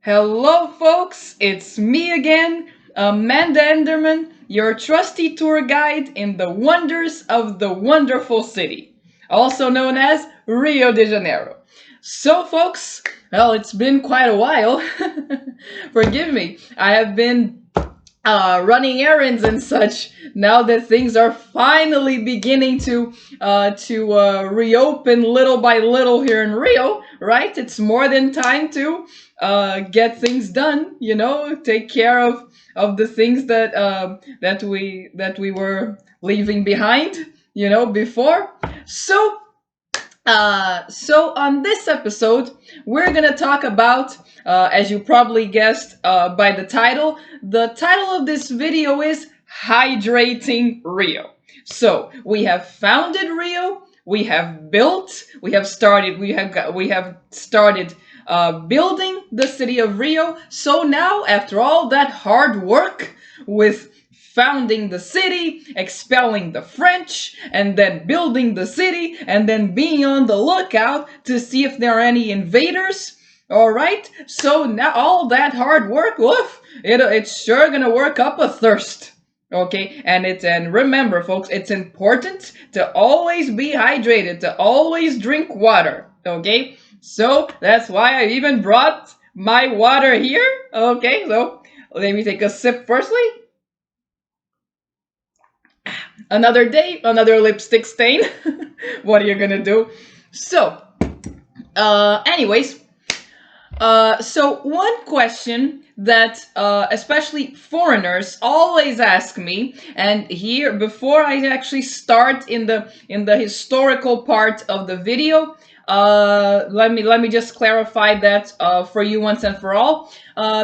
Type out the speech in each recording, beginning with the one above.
Hello, folks. It's me again, Amanda Enderman, your trusty tour guide in the wonders of the wonderful city, also known as Rio de Janeiro. So, folks, well, it's been quite a while. Forgive me. I have been running errands and such. Now that things are finally beginning to reopen little by little here in Rio, right? It's more than time to get things done. Take care of the things that we were leaving behind. Before. So on this episode, we're gonna talk about, as you probably guessed by the title of this video is Hydrating Rio. So we have founded Rio, we have built, we have started building the city of Rio. So now, after all that hard work with founding the city, expelling the French, and then building the city, and then being on the lookout to see if there are any invaders. Alright, so now all that hard work, it's sure gonna work up a thirst. Okay, and remember, folks, it's important to always be hydrated, to always drink water. Okay, so that's why I even brought my water here. Okay, so let me take a sip firstly. Another day, another lipstick stain. What are you gonna do? So, anyways, so one question that especially foreigners always ask me, and here before I actually start in the historical part of the video, let me just clarify that for you once and for all.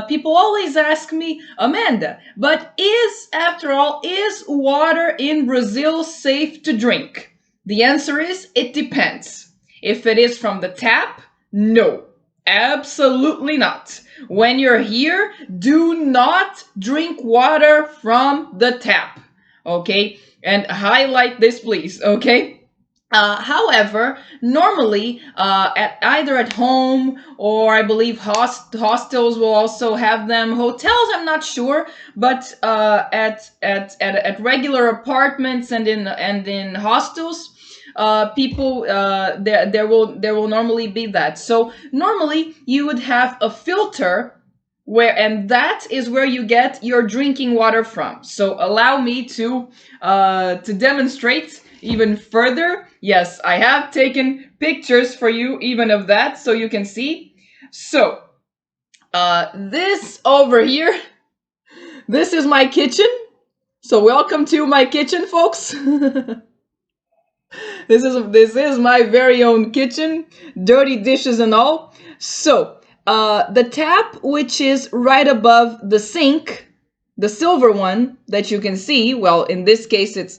People always ask me, Amanda, but after all, is water in Brazil safe to drink? The answer is, it depends. If it is from the tap, no. Absolutely not. When you're here, do not drink water from the tap. Okay? And highlight this, please. Okay? However, normally, either at home or I believe hostels will also have them. Hotels, I'm not sure, but at regular apartments and in hostels, people there will normally be that. So normally you would have a filter and that is where you get your drinking water from. So allow me to demonstrate even further. Yes, I have taken pictures for you even of that so you can see. So this over here, this is my kitchen. So welcome to my kitchen, folks. This is my very own kitchen, dirty dishes and all. So the tap, which is right above the sink, the silver one that you can see, well, in this case it's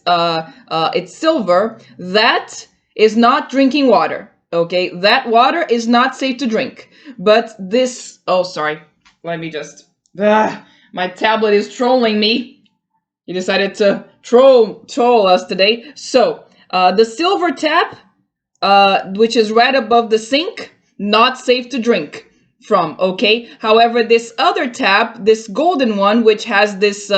silver, that is not drinking water. Okay, that water is not safe to drink. But this, oh sorry, let me just, my tablet is trolling me. He decided to troll us today. So the silver tap, which is right above the sink, not safe to drink from. Okay, however, this other tap, this golden one, which has this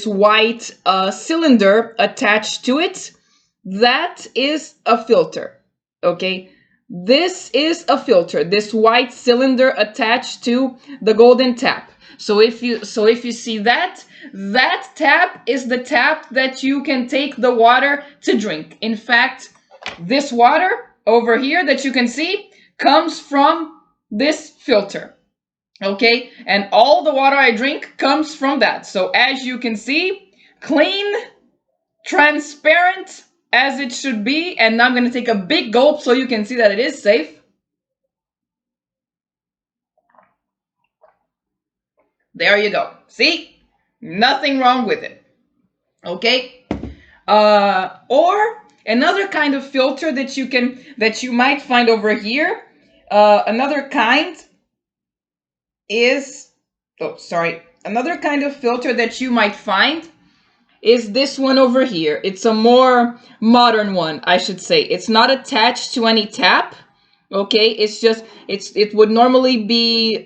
white cylinder attached to it, that is a filter. Okay, this is a filter, this white cylinder attached to the golden tap. So if you see that tap is the tap that you can take the water to drink. In fact, this water over here that you can see comes from this filter. Okay, and all the water I drink comes from that. So as you can see, clean, transparent as it should be. And now I'm going to take a big gulp so you can see that it is safe. There you go. See? Nothing wrong with it. Okay? Or another kind of filter that you might find over here. Another kind is, another kind of filter that you might find is this one over here. It's a more modern one, I should say. It's not attached to any tap. Okay, it's just it would normally be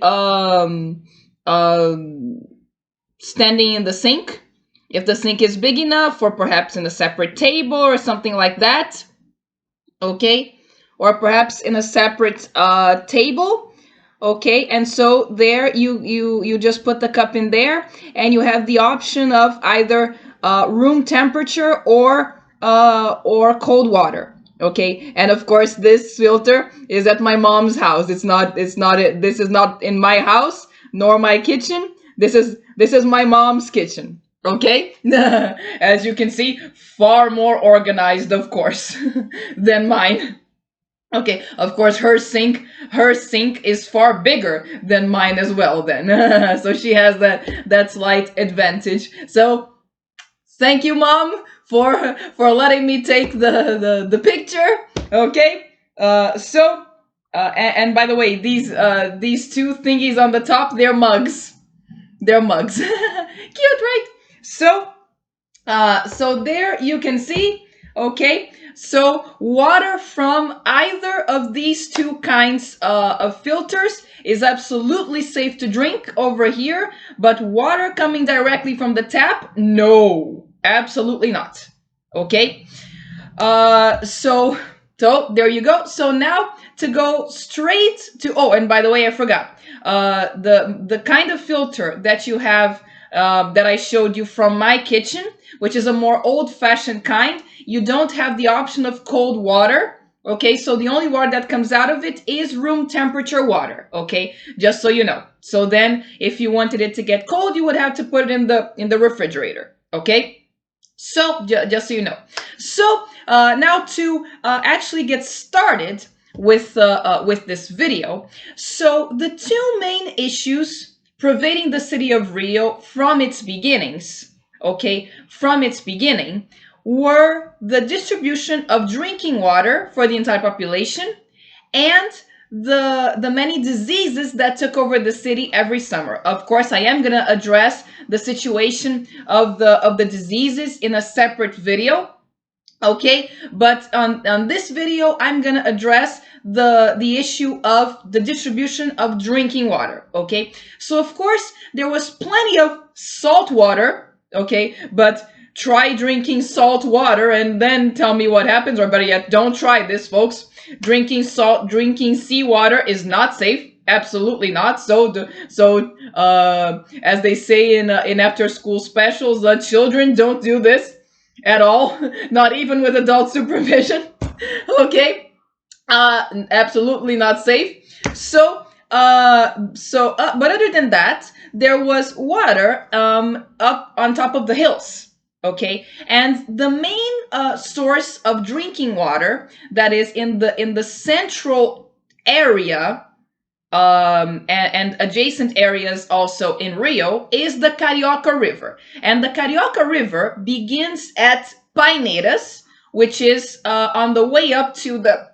standing in the sink, if the sink is big enough, or perhaps in a separate table or something like that. Okay, or perhaps in a separate table. Okay, and so there you just put the cup in there, and you have the option of either room temperature or cold water. Okay, and of course this filter is at my mom's house. This is not in my house nor my kitchen. This is my mom's kitchen. Okay, as you can see, far more organized, of course, than mine. Okay, of course her sink is far bigger than mine as well then. So she has that slight advantage. So thank you, mom, for letting me take the picture. Okay. And by the way, these two thingies on the top, they're mugs. They're mugs. Cute, right? So there you can see, okay, so water from either of these two kinds of filters is absolutely safe to drink over here, but water coming directly from the tap, no, absolutely not. Okay, so there you go. So now to go straight to, oh, and by the way, I forgot, the kind of filter that you have, that I showed you from my kitchen, which is a more old-fashioned kind, you don't have the option of cold water. Okay, so the only water that comes out of it is room temperature water. Okay, just so you know. So then, if you wanted it to get cold, you would have to put it in the refrigerator. Okay. So, just so you know. So, now to actually get started with this video. So, the two main issues pervading the city of Rio from its beginnings, okay, from its beginning, were the distribution of drinking water for the entire population and the many diseases that took over the city every summer. Of course, I am going to address the situation of the diseases in a separate video. Okay, but on this video, I'm going to address the issue of the distribution of drinking water. Okay, so of course, there was plenty of salt water. Okay, but try drinking salt water and then tell me what happens, or better yet, don't try this, folks. Drinking seawater is not safe. Absolutely not. So as they say in after school specials, children, don't do this at all. Not even with adult supervision. Okay. Absolutely not safe. But other than that, there was water up on top of the hills. Okay, and the main source of drinking water that is in the central area, and adjacent areas also in Rio, is the Carioca River. And the Carioca River begins at Paineiras, which is on the way up to the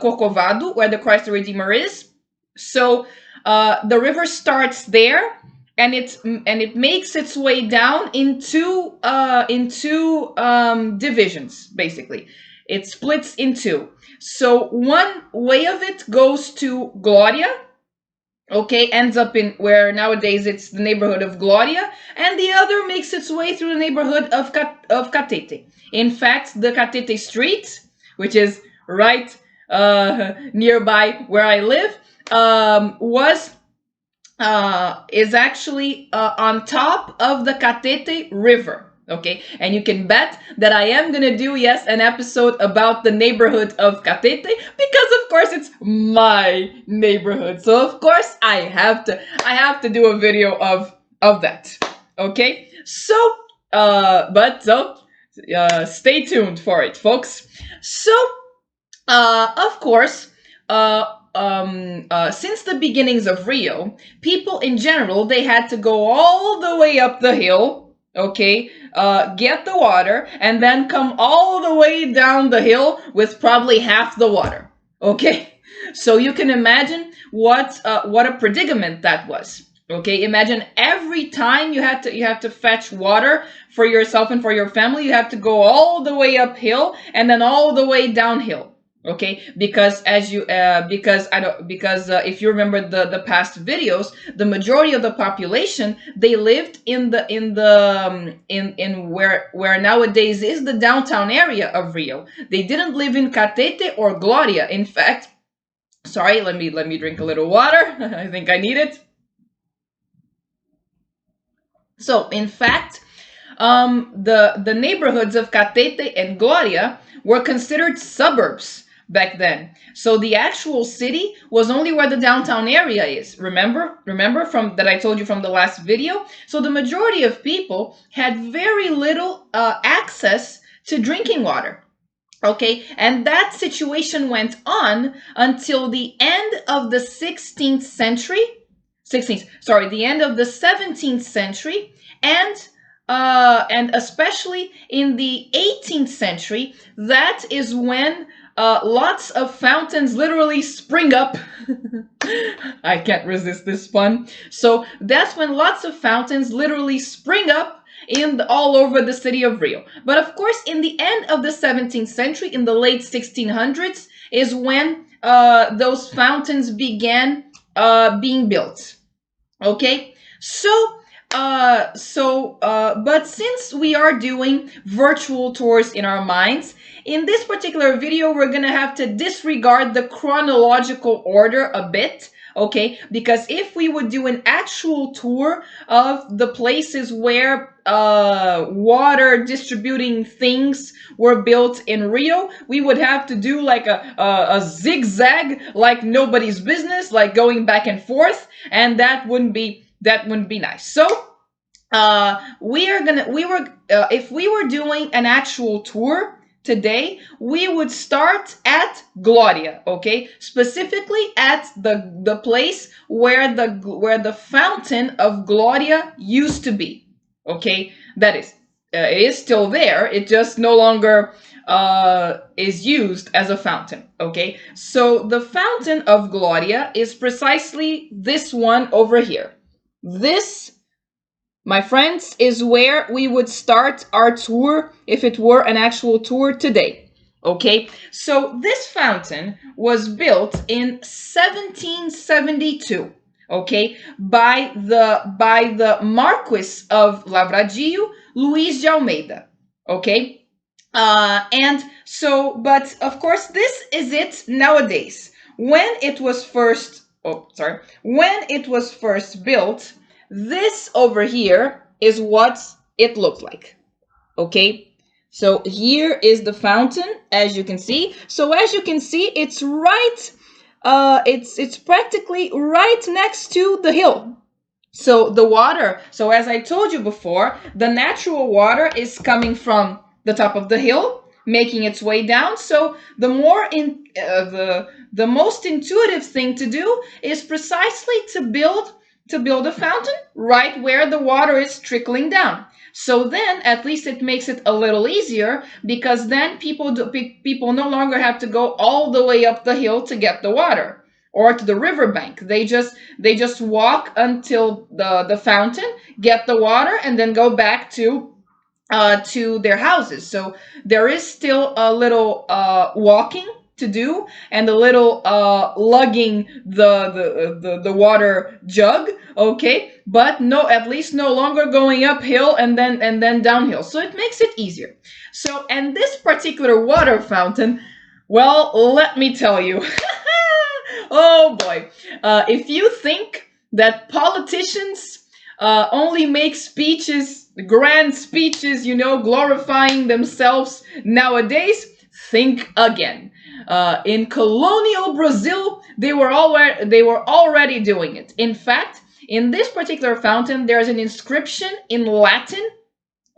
Corcovado, where the Christ the Redeemer is. So the river starts there, and it makes its way down into divisions. Basically, it splits in two. So one way of it goes to Gloria, okay, ends up in where nowadays it's the neighborhood of Gloria, and the other makes its way through the neighborhood of Catete. In fact, the Catete Street, which is right nearby where I live, is actually on top of the Catete River. Okay, and you can bet that I am gonna do, yes, an episode about the neighborhood of Catete, because of course it's my neighborhood. So of course I have to do a video of that. Okay, so stay tuned for it, folks. So of course, since the beginnings of Rio, people in general, they had to go all the way up the hill, okay, get the water, and then come all the way down the hill with probably half the water. Okay, so you can imagine what a predicament that was. Okay, imagine every time you have to fetch water for yourself and for your family, you have to go all the way uphill and then all the way downhill. Okay, because as you because I don't because if you remember the past videos, the majority of the population, they lived in where nowadays is the downtown area of Rio. They didn't live in Catete or Gloria. In fact, sorry, let me drink a little water. I think I need it. So in fact, the neighborhoods of Catete and Gloria were considered suburbs back then. So the actual city was only where the downtown area is. Remember from that I told you from the last video. So the majority of people had very little access to drinking water. Okay, and that situation went on until the end of the 16th century. 16th, sorry, the end of the 17th century, and especially in the 18th century, that is when lots of fountains literally spring up. I can't resist this pun. So that's when lots of fountains literally spring up all over the city of Rio. But of course, in the end of the 17th century, in the late 1600s, is when those fountains began being built. Okay, but since we are doing virtual tours in our minds, in this particular video, we're gonna have to disregard the chronological order a bit, okay? Because if we would do an actual tour of the places where water distributing things were built in Rio, we would have to do like a zigzag, like nobody's business, like going back and forth, and that wouldn't be nice. So if we were doing an actual tour today, we would start at Gloria, okay? Specifically at the place where the fountain of Gloria used to be. Okay, that is, it is still there. It just no longer is used as a fountain. Okay, so the fountain of Gloria is precisely this one over here. This, my friends, is where we would start our tour if it were an actual tour today. Okay, so this fountain was built in 1772. Okay, by the Marquis of Lavradio, Luís de Almeida. Okay, and so, but of course, this is it nowadays. When it was first built, this over here is what it looked like. Okay, so here is the fountain, as you can see. So as you can see, it's right. It's practically right next to the hill. So the water, so as I told you before, the natural water is coming from the top of the hill, making its way down. So the most intuitive thing to do is precisely to build a fountain right where the water is trickling down. So then at least it makes it a little easier, because then people no longer have to go all the way up the hill to get the water or to the riverbank. They just walk until the fountain, get the water, and then go back to their houses. So there is still a little walking to do, and a little lugging the water jug, okay, but at least no longer going uphill and then downhill. So it makes it easier. So, and this particular water fountain, well, let me tell you. Oh boy, if you think that politicians only make speeches, grand speeches, glorifying themselves nowadays, think again. In colonial Brazil, they were already doing it. In fact, in this particular fountain, there's an inscription in Latin,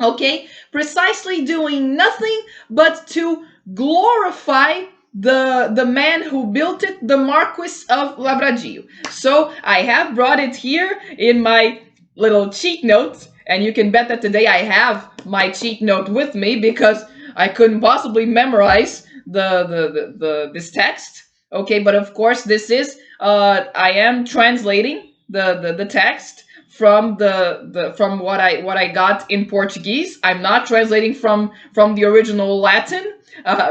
okay, precisely doing nothing but to glorify the man who built it, the Marquis of Lavradio. So I have brought it here in my little cheat notes, and you can bet that today I have my cheat note with me, because I couldn't possibly memorize this text. Okay, but of course this is I am translating the text from from what I got in Portuguese. I'm not translating from the original Latin,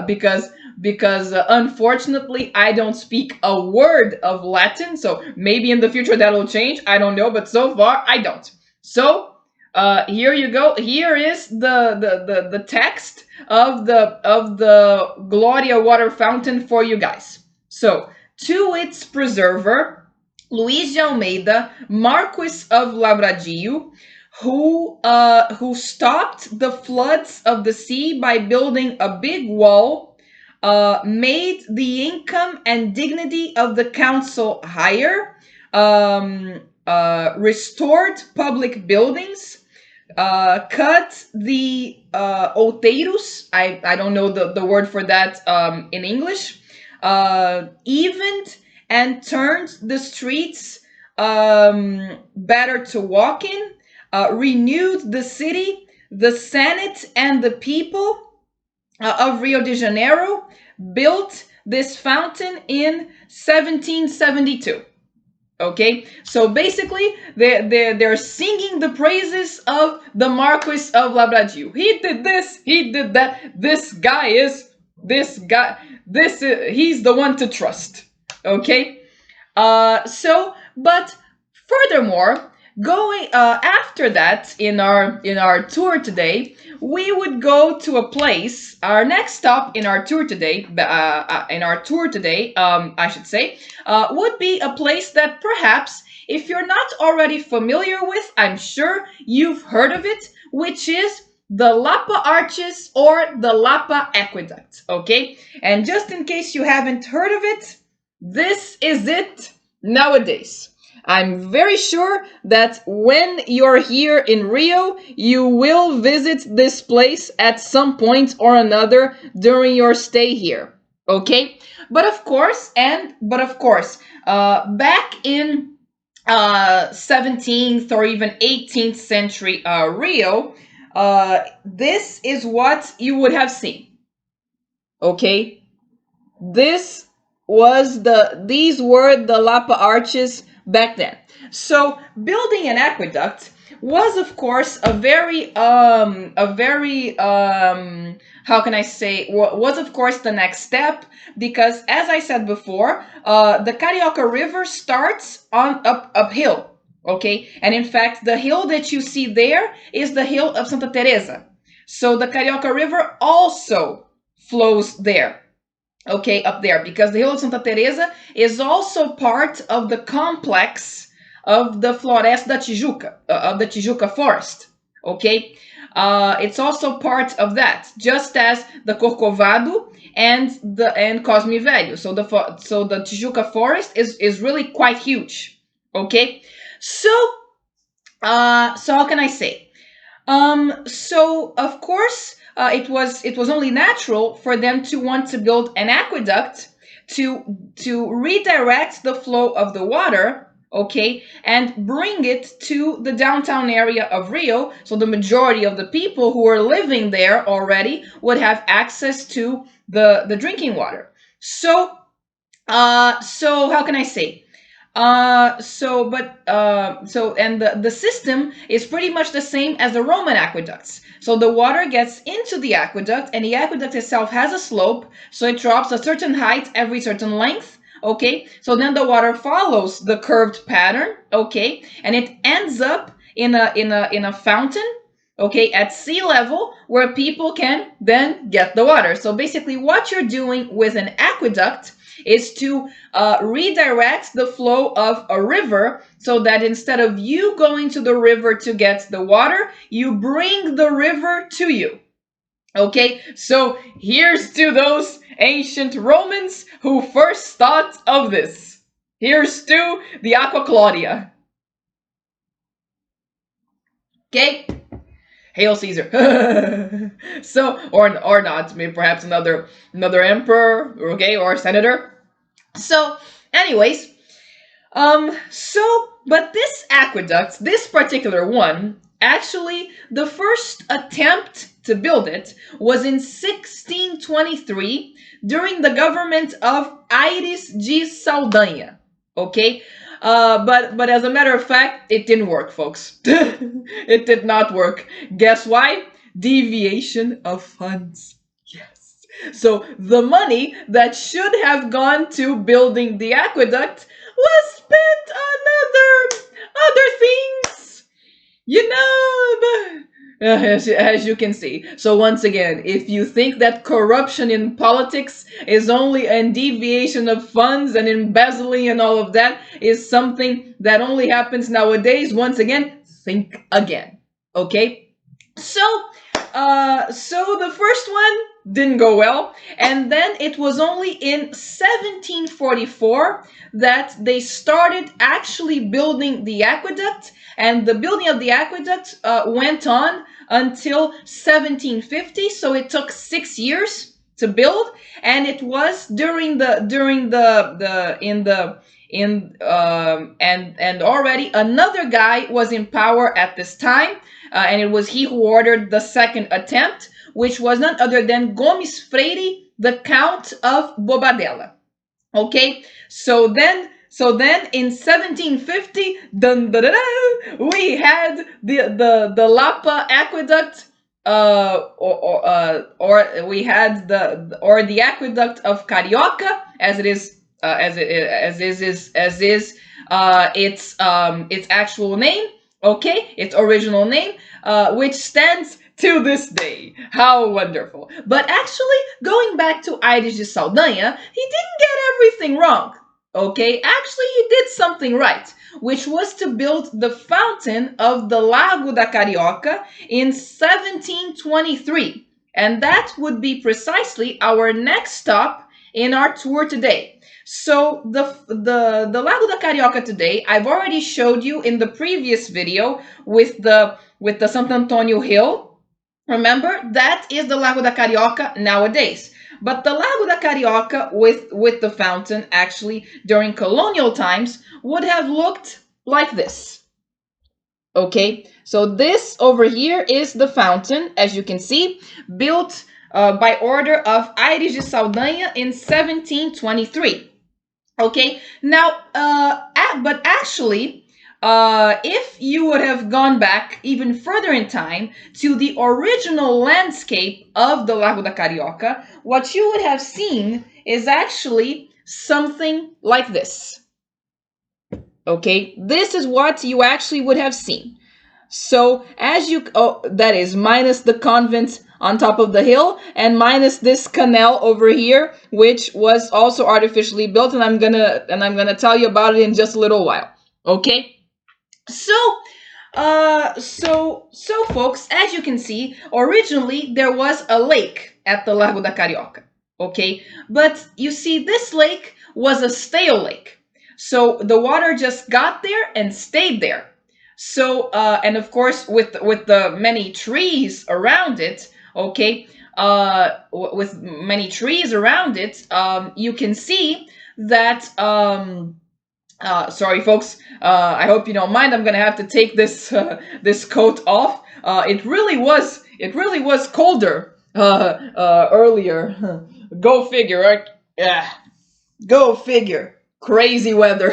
because because unfortunately I don't speak a word of Latin. So maybe in the future that'll change. I don't know, but so far I don't. So here you go. Here is the text of the Gloria water fountain for you guys. So to its preserver, Luiz de Almeida, Marquis of Lavradio, who stopped the floods of the sea by building a big wall, made the income and dignity of the council higher, restored public buildings, cut the outeiros. I don't know the word for that in English. Evened and turned the streets better to walk in. Renewed the city, the Senate, and the people of Rio de Janeiro. Built this fountain in 1772. Okay, so basically they're singing the praises of the Marquis of Lavradio. He did this, he did that. This guy, he's the one to trust. Okay, but furthermore, going after that in our tour today, we would go to a place. Our next stop in our tour today, I should say, would be a place that perhaps, if you're not already familiar with, I'm sure you've heard of it, which is the Lapa Arches or the Lapa Aqueduct. Okay, and just in case you haven't heard of it, this is it nowadays. I'm very sure that when you're here in Rio, you will visit this place at some point or another during your stay here. Okay? But of course, back in 17th or even 18th century Rio, this is what you would have seen. Okay? These were the Lapa Arches back then. So building an aqueduct was, of course, how can I say, was of course the next step, because as I said before, the Carioca River starts on uphill. Okay, and in fact, the hill that you see there is the hill of Santa Teresa. So the Carioca River also flows there. Okay, up there, because the hill of Santa Teresa is also part of the complex of the Floresta da Tijuca, of the Tijuca forest. Okay, it's also part of that, just as the Corcovado and Cosme Velho. So the Tijuca forest is really quite huge. Okay, so how can I say? So of course, it was only natural for them to want to build an aqueduct to redirect the flow of the water, okay, and bring it to the downtown area of Rio, so the majority of the people who were living there already would have access to the drinking water. So how can I say? The system is pretty much the same as the Roman aqueducts. So the water gets into the aqueduct, and the aqueduct itself has a slope, so it drops a certain height every certain length. Okay, so then the water follows the curved pattern. Okay, and it ends up in a fountain. Okay, at sea level, where people can then get the water. So basically, what you're doing with an aqueduct is to redirect the flow of a river, so that instead of you going to the river to get the water, you bring the river to you. Okay, so here's to those ancient Romans who first thought of this. Here's to the Aqua Claudia. Okay, Hail Caesar. So, or not, maybe perhaps another emperor, okay, or senator. So, anyways, but this aqueduct, this particular one, actually, the first attempt to build it was in 1623 during the government of Aires de Saldanha. Okay, but as a matter of fact, it didn't work, folks. It did not work. Guess why? Deviation of funds. Yes. So the money that should have gone to building the aqueduct was spent on other things, you know. As you can see. So once again, if you think that corruption in politics is only a deviation of funds and embezzling and all of that is something that only happens nowadays, once again, think again. Okay? So the first one didn't go well, and then it was only in 1744 that they started actually building the aqueduct, and the building of the aqueduct went on until 1750. So it took 6 years to build, and it was during the and already another guy was in power at this time, and it was he who ordered the second attempt, which was none other than Gomes Freire, the Count of Bobadilla. Okay, so then in 1750, dun, dun, dun, dun, we had the Lapa aqueduct, or we had the aqueduct of Carioca, as it is, its actual name. Okay, its original name, which stands to this day. How wonderful. But actually, going back to Aires de Saldanha, he didn't get everything wrong. Okay, actually he did something right, which was to build the fountain of the Lago da Carioca in 1723. And that would be precisely our next stop in our tour today. So the Lago da Carioca today, I've already showed you in the previous video with the Santo Antonio Hill. Remember, that is the Lago da Carioca nowadays. But the Lago da Carioca with the fountain, actually, during colonial times, would have looked like this. Okay, so this over here is the fountain, as you can see, built by order of Aires de Saldanha in 1723. Okay, now, but actually, if you would have gone back even further in time to the original landscape of the Lago da Carioca, what you would have seen is actually something like this. Okay, this is what you actually would have seen. So as you, that is minus the convent on top of the hill and minus this canal over here, which was also artificially built, and I'm gonna tell you about it in just a little while. Okay. So folks, as you can see, originally there was a lake at the Lago da Carioca, okay? But you see, this lake was a stale lake. So the water just got there and stayed there. So, and of course, with the many trees around it, okay, with many trees around it, you can see that, sorry, folks. I hope you don't mind. I'm gonna have to take this this coat off. It really was colder earlier. Go figure, right? Yeah. Go figure. Crazy weather.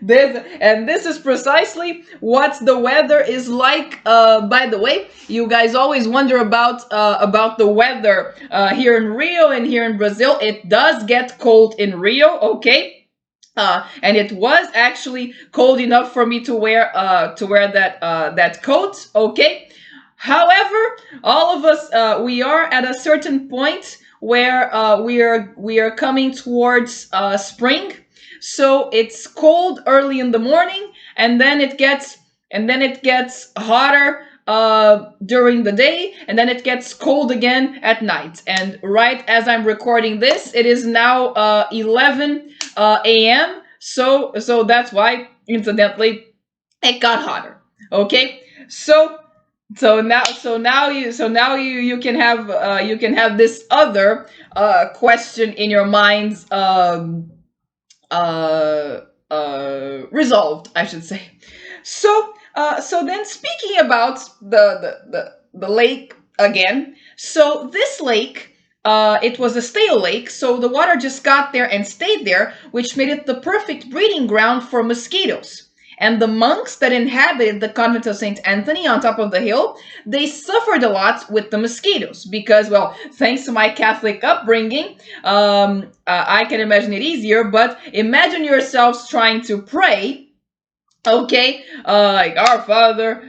This is precisely what the weather is like. By the way, you guys always wonder about the weather here in Rio and here in Brazil. It does get cold in Rio, okay? And it was actually cold enough for me to wear that coat, okay? However, all of us, we are at a certain point where we are coming towards spring. So it's cold early in the morning, and then it gets hotter during the day, and then it gets cold again at night. And right as I'm recording this, it is now 11 a.m. So that's why, incidentally, it got hotter. Okay, so now you can have this other question in your minds resolved, I should say. So then, speaking about the lake again. So this lake, it was a stale lake, so the water just got there and stayed there, which made it the perfect breeding ground for mosquitoes. and the monks that inhabited the convent of St. Anthony on top of the hill, they suffered a lot with the mosquitoes because, well, thanks to my Catholic upbringing, I can imagine it easier, but imagine yourselves trying to pray. Okay, like our Father,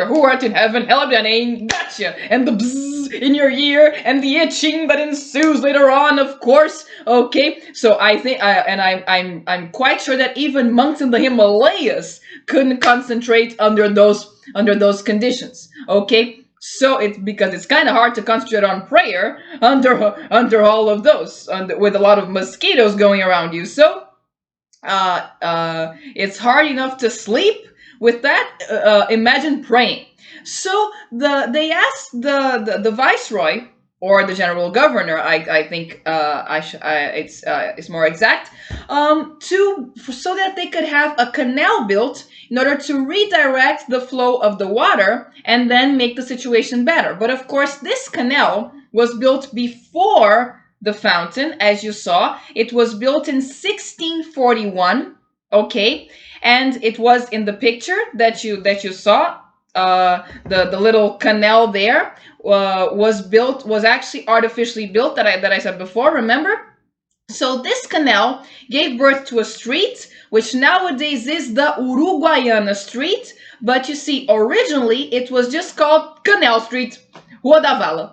who art in heaven, hallowed be thy name, gotcha, and the bzzz in your ear, and the itching that ensues later on, of course. Okay, so I think, I'm quite sure that even monks in the Himalayas couldn't concentrate under those conditions. Okay, so it's because it's kind of hard to concentrate on prayer under all of those, with a lot of mosquitoes going around you. So it's hard enough to sleep with that. Imagine praying. So they asked the viceroy or the general governor. I think it's more exact. So that they could have a canal built in order to redirect the flow of the water and then make the situation better. But of course, this canal was built before the fountain, as you saw. It was built in 1641, okay, and it was in the picture that you saw. The little canal there was actually artificially built, that I said before. Remember? So this canal gave birth to a street, which nowadays is the Uruguaiana Street. But you see, originally it was just called Canal Street. Rua da Vala.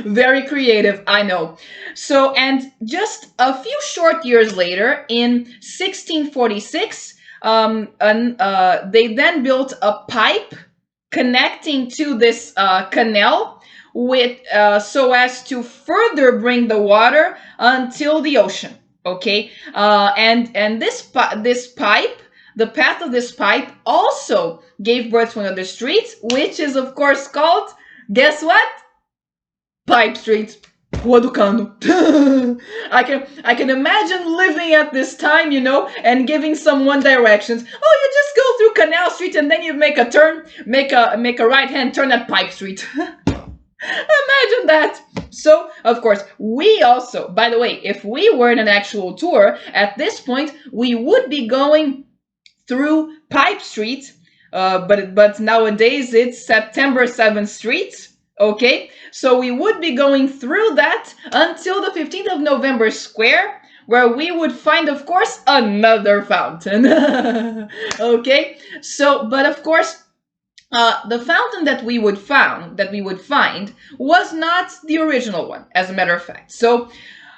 Very creative, I know. So, and just a few short years later, in 1646, they then built a pipe connecting to this canal, with so as to further bring the water until the ocean. Okay, and this pipe, the path of this pipe, also gave birth to another street, which is of course called, guess what? Pipe Street. Rua do Cano. I can imagine living at this time, and giving someone directions. Oh, you just go through Canal Street and then you make a turn, make a right hand turn at Pipe Street. Imagine that. So, of course, we also, by the way, if we were in an actual tour at this point, we would be going through Pipe Street. But nowadays it's September 7th Street. Okay, so we would be going through that until the 15th of November Square, where we would find, of course, another fountain. Okay, so, but of course, the fountain that we would find was not the original one, as a matter of fact. So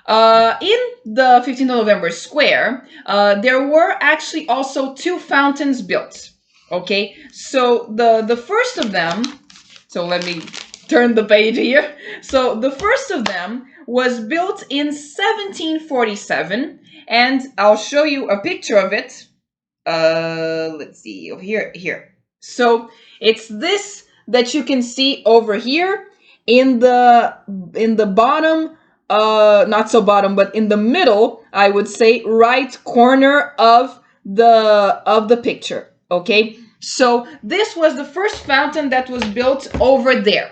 in the 15th of November Square, there were actually also two fountains built. Okay, so the first of them, so let me turn the page here. So the first of them was built in 1747, and I'll show you a picture of it. Let's see, over here. So it's this that you can see over here in the bottom, not so bottom, but in the middle, I would say, right corner of the picture. Okay, so this was the first fountain that was built over there.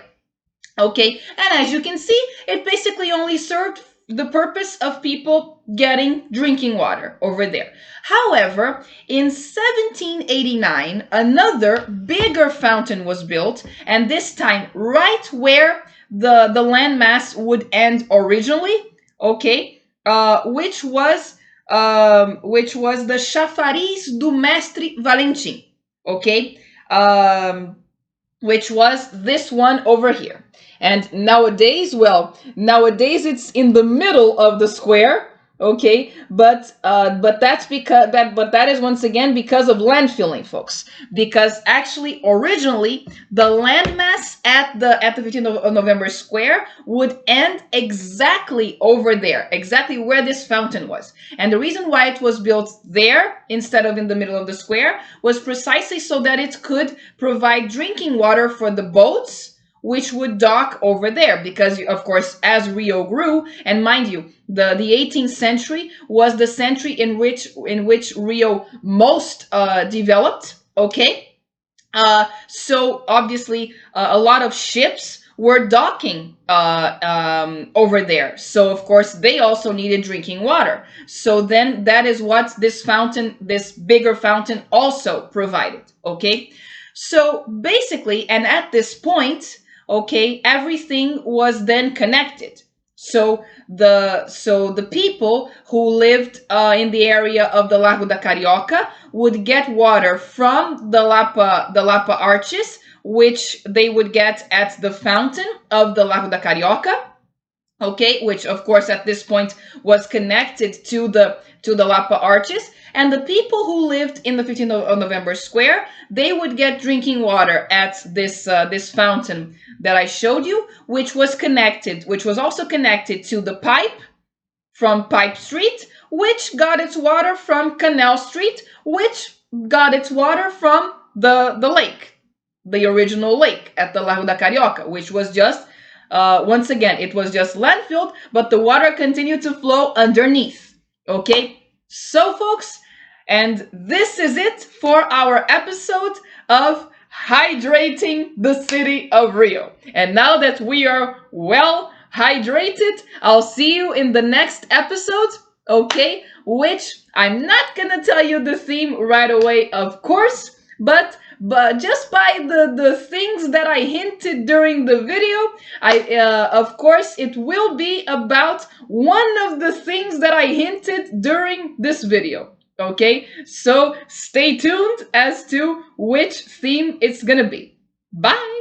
Okay, and as you can see, it basically only served the purpose of people getting drinking water over there. However, in 1789, another bigger fountain was built, and this time right where the landmass would end originally. Okay, which was the Chafariz do Mestre Valentim. Okay, which was this one over here. And nowadays it's in the middle of the square. Okay, but that's because that is once again because of landfilling, folks. Because actually, originally, the landmass at the 15th of November Square would end exactly over there, exactly where this fountain was. And the reason why it was built there instead of in the middle of the square was precisely so that it could provide drinking water for the boats which would dock over there, because of course, as Rio grew, and mind you, the 18th century was the century in which Rio most developed. Okay, so obviously a lot of ships were docking over there. So of course they also needed drinking water. So then that is what this fountain, this bigger fountain, also provided. Okay, so basically, and at this point, okay, everything was then connected. So the people who lived in the area of the Lago da Carioca would get water from the Lapa Arches, which they would get at the fountain of the Lago da Carioca, okay, which of course at this point was connected to the Lapa Arches. And the people who lived in the 15th of November Square, they would get drinking water at this fountain that I showed you, which was also connected to the pipe from Pipe Street, which got its water from Canal Street, which got its water from the lake, the original lake at the Lago da Carioca, which was just, once again, it was just landfilled, but the water continued to flow underneath. Okay, so folks, and this is it for our episode of Hydrating the City of Rio. And now that we are well hydrated, I'll see you in the next episode, okay? Which I'm not gonna tell you the theme right away, of course, but just by the things that I hinted during the video, of course, it will be about one of the things that I hinted during this video. Okay, so stay tuned as to which theme it's gonna be. Bye!